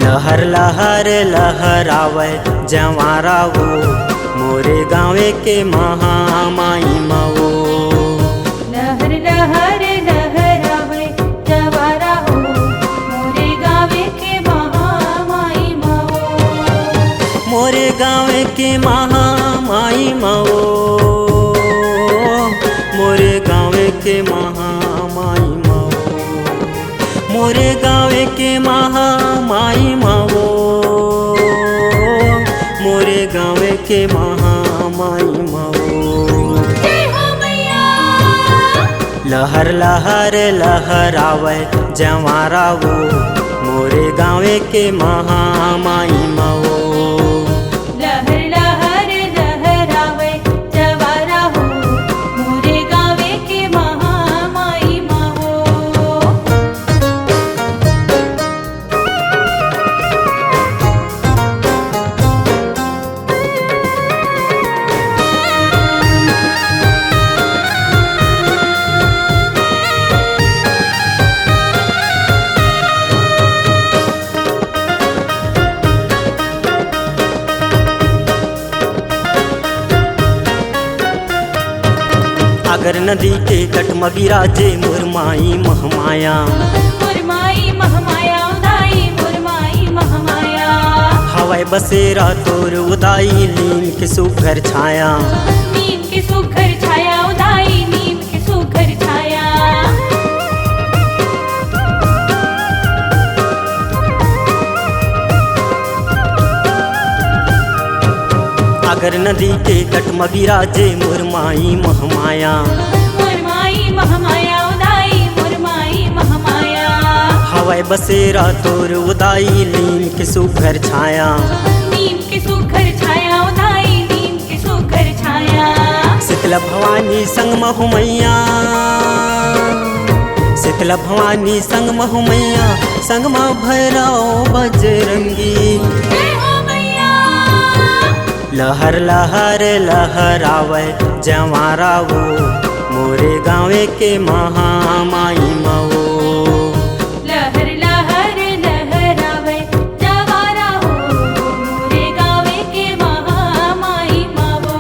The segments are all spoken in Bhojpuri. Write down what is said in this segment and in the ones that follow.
लहर लहर लहरावे जवारावो मोरे गाँवे के महामाई मवो। लहर लहर लहरावे जवारावो मोरे गाँवे के महामाई मवो। मोरे गाँवे के महामाई मवो। मोरे गाँवे के महामाई मवो। मोरे गाँवे के महामाई मवो। मोरे गाँवे के महामाई मवो। जय हो मैया। लहर लहर लहरावे जवारावो मोरे गाँवे के महामाई मवो। लहर लहर लहरावे जवारावो मोरे गाँवे के महामाई मवो। अगर नदी के तट मगिराजे मुरमाई महमाया। मुरमाई महमाया उदाई मुरमाई महमाया। हवाई बसेरा तोर उदाई नीम के सुघर छाया। नीम के सुघर छाया उदाई नीम के सुघर छाया। अगर नदी के तट मगिराजे मुरमाई महमाया। मुरमाई महमाया उदाई मुरमाई महमाया। हवाई बसेरा तोर उदाई नीम के सुघर छाया। नीम के सुघर छाया उदाई नीम के सुघर छाया। शीतला भवानी संग महुमैया। शीतला भवानी संग महुमैया संग म भैरव बजरंगी। जय हो मैया। लहर लहर लहरावे जवारावो मोरे गाँवे के महामाई मवो। लहर लहर लहरावे जवारावो मोरे गाँवे के महामाई मवो।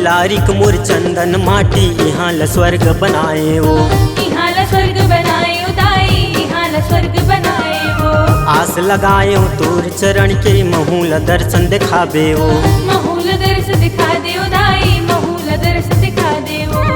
लारिक मोर चंदन माटी यहाँ ल स्वर्ग बनाए वो। यहाँ ला स्वर्ग बनाए उदाई यहाँ ला स्वर्ग बनाए वो। आस लगाए तोर चरण के महूल दर्शन दिखाबे वो। महूल दर्श दिखा दे उदाई महूल दर्श दिखा दे वो।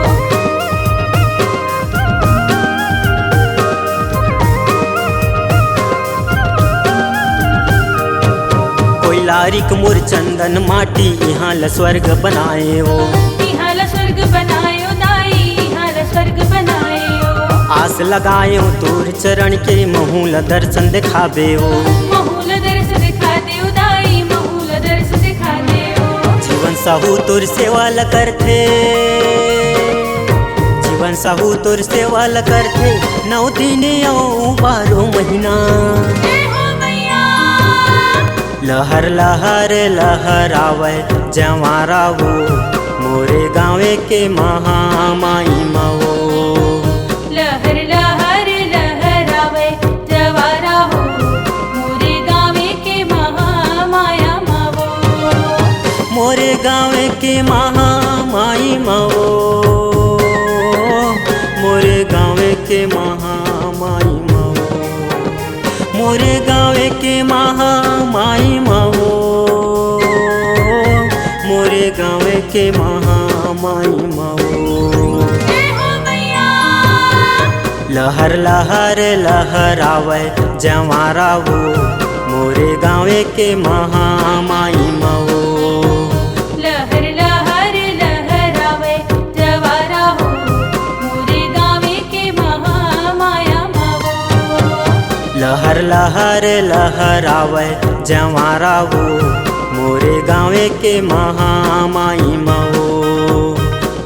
कोई लारिक मोर चंदन माटी यहाँ ल स्वर्ग बनाए वो। यहाँ ला स्वर्ग बनाए उदाई यहाँ ला स्वर्ग बनाए वो। आस लगाए तोर चरण के महूल दर्शन दिखाबे वो। महूल दर्श दिखा दे उदाई महूल दर्श दिखा दे वो। जीवन साहू तोर सेवा ल करथे। जीवन साहू तोर सेवा ल करथे 9 दिन और 12 महीना। जय हो मैया। लहर लहर लहरावे जवारावो मोरे गाँवे के महामाई मवो। लहर लहर लहरावे जवारावो मोरे गाँवे के महामाया मवो। मोरे गाँवे के महामाई मवो। मोरे गाँवे के महामाई मवो। मोरे गाँवे के महामाई मवो। मोरे गाँवे के महामाई मवो। जय हो मैया। लहर लहर लहरावे जवारावो मोरे गाँवे के महामाई मवो। लहर लहर लहरावे जवारावो मोरे गाँवे के महामाया मवो। लहर लहर लहरावे जवारावो मोरे गाँवे के महामाई महो।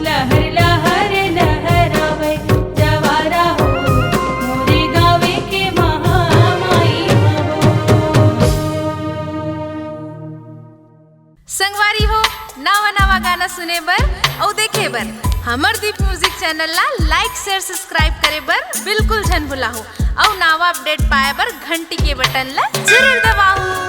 लहर लहर लहरावे जवारा हो, मोरे गावे के महामाई हो। संगवारी हो, नवा नवा गाना सुने बर और देखे बर हमर दीप म्यूजिक चैनल ला लाइक शेयर सब्सक्राइब करे बर बिल्कुल झन भुलाहो। और नवा अपडेट पाए बर घंटी के बटन ला जरूर दबाओ।